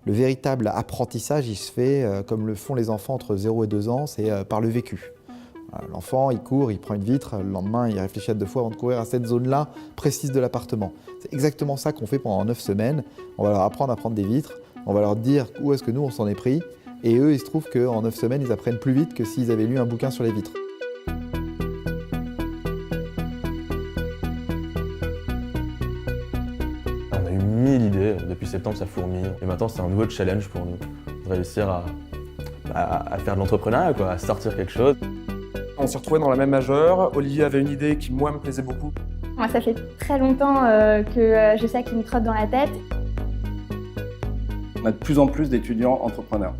Le véritable apprentissage, il se fait comme le font les enfants entre 0 et 2 ans, c'est par le vécu. L'enfant, il court, il prend une vitre, le lendemain, il réfléchit à 2 fois avant de courir à cette zone-là précise de l'appartement. C'est exactement ça qu'on fait pendant 9 semaines. On va leur apprendre à prendre des vitres, on va leur dire où est-ce que nous, on s'en est pris. Et eux, il se trouve qu'en 9 semaines, ils apprennent plus vite que s'ils avaient lu un bouquin sur les vitres. On a eu 1000 idées, depuis septembre ça fourmille. Et maintenant c'est un nouveau challenge pour nous, de réussir à faire de l'entrepreneuriat, à sortir quelque chose. On s'est retrouvés dans la même majeure. Olivier avait une idée qui, moi, me plaisait beaucoup. Moi, ça fait très longtemps que je sais qu'il me trotte dans la tête. On a de plus en plus d'étudiants entrepreneurs.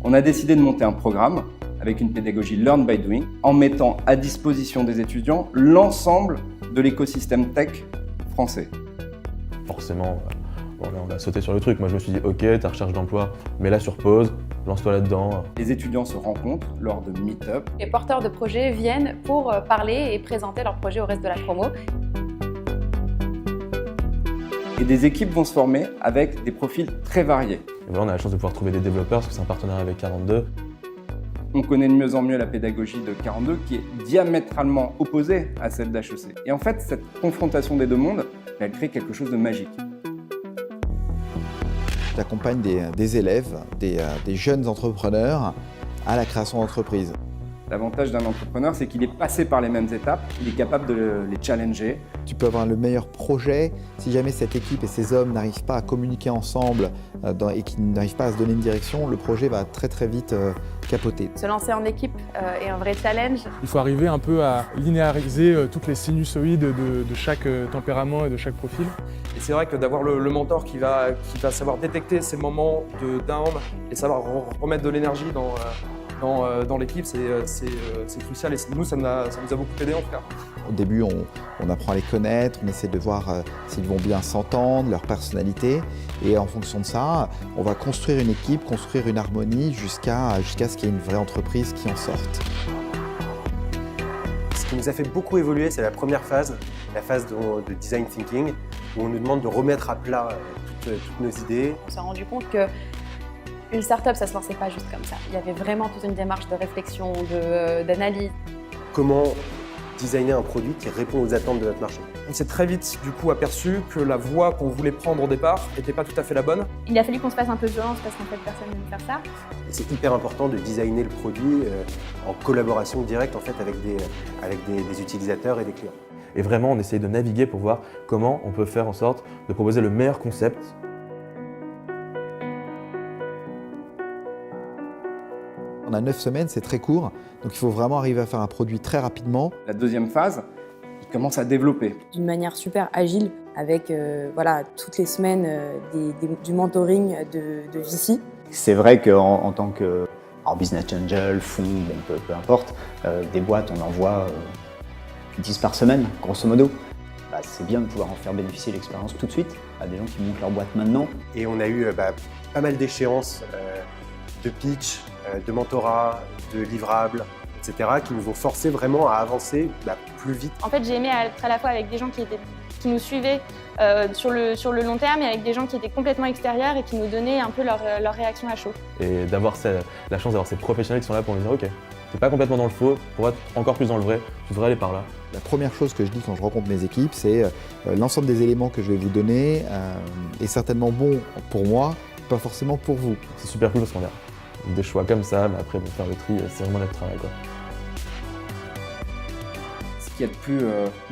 On a décidé de monter un programme avec une pédagogie Learn by Doing en mettant à disposition des étudiants l'ensemble de l'écosystème tech français. Forcément, on a sauté sur le truc. Moi je me suis dit ok, ta recherche d'emploi, mets-la sur pause, lance-toi là-dedans. Les étudiants se rencontrent lors de meet-up. Les porteurs de projets viennent pour parler et présenter leur projet au reste de la promo. Et des équipes vont se former avec des profils très variés. Et voilà, on a la chance de pouvoir trouver des développeurs parce que c'est un partenariat avec 42. On connaît de mieux en mieux la pédagogie de 42 qui est diamétralement opposée à celle d'HEC. Et en fait, cette confrontation des deux mondes, elle crée quelque chose de magique. J'accompagne des élèves, des jeunes entrepreneurs à la création d'entreprises. L'avantage d'un entrepreneur, c'est qu'il est passé par les mêmes étapes, il est capable de les challenger. Tu peux avoir le meilleur projet, si jamais cette équipe et ces hommes n'arrivent pas à communiquer ensemble et qu'ils n'arrivent pas à se donner une direction, le projet va très très vite capoter. Se lancer en équipe est un vrai challenge. Il faut arriver un peu à linéariser toutes les sinusoïdes de chaque tempérament et de chaque profil. Et c'est vrai que d'avoir le mentor qui va savoir détecter ces moments de down et savoir remettre de l'énergie dans l'équipe, c'est crucial. Et nous, ça nous a beaucoup aidé en tout cas. Au début, on apprend à les connaître, on essaie de voir s'ils vont bien s'entendre, leur personnalité. Et en fonction de ça, on va construire une équipe, construire une harmonie jusqu'à ce qu'il y ait une vraie entreprise qui en sorte. Ce qui nous a fait beaucoup évoluer, c'est la première phase, la phase de design thinking, où on nous demande de remettre à plat toutes nos idées. On s'est rendu compte que une start-up, ça ne se lançait pas juste comme ça. Il y avait vraiment toute une démarche de réflexion, d'analyse. Comment designer un produit qui répond aux attentes de notre marché. On s'est très vite du coup aperçu que la voie qu'on voulait prendre au départ n'était pas tout à fait la bonne. Il a fallu qu'on se fasse un peu violence parce qu'en fait, personne n'aime faire ça. Et c'est hyper important de designer le produit en collaboration directe en fait, avec des utilisateurs et des clients. Et vraiment, on essaye de naviguer pour voir comment on peut faire en sorte de proposer le meilleur concept. On a 9 semaines, c'est très court, donc il faut vraiment arriver à faire un produit très rapidement. La deuxième phase, ils commencent à développer. D'une manière super agile, avec toutes les semaines du mentoring de VC. C'est vrai qu'en tant que business angel, fonds, peu importe, des boîtes, on en voit 10 par semaine, grosso modo. C'est bien de pouvoir en faire bénéficier l'expérience tout de suite à des gens qui montent leur boîte maintenant. Et on a eu pas mal d'échéances de pitch, de mentorat, de livrables, etc. qui nous ont forcé vraiment à avancer plus vite. En fait, j'ai aimé être à la fois avec des gens qui nous suivaient sur le long terme et avec des gens qui étaient complètement extérieurs et qui nous donnaient un peu leur réaction à chaud. Et d'avoir la chance d'avoir ces professionnels qui sont là pour nous dire ok, t'es pas complètement dans le faux, pour être encore plus dans le vrai, tu devrais aller par là. La première chose que je dis quand je rencontre mes équipes, c'est l'ensemble des éléments que je vais vous donner est certainement bon pour moi, pas forcément pour vous. C'est super cool parce qu'on a des choix comme ça, mais après faire le tri, c'est vraiment notre travail, quoi. Ce qui est le plus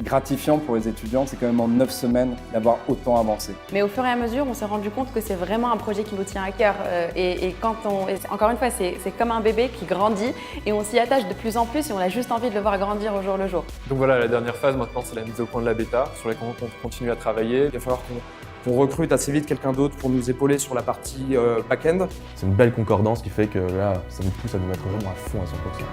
gratifiant pour les étudiants, c'est quand même en 9 semaines d'avoir autant avancé. Mais au fur et à mesure, on s'est rendu compte que c'est vraiment un projet qui nous tient à cœur. Et encore une fois, c'est comme un bébé qui grandit et on s'y attache de plus en plus et on a juste envie de le voir grandir au jour le jour. Donc voilà, la dernière phase maintenant, c'est la mise au point de la bêta sur laquelle on continue à travailler. Il va falloir qu'on recrute assez vite quelqu'un d'autre pour nous épauler sur la partie back-end. C'est une belle concordance qui fait que là, ça nous pousse à nous mettre vraiment à fond à 100%.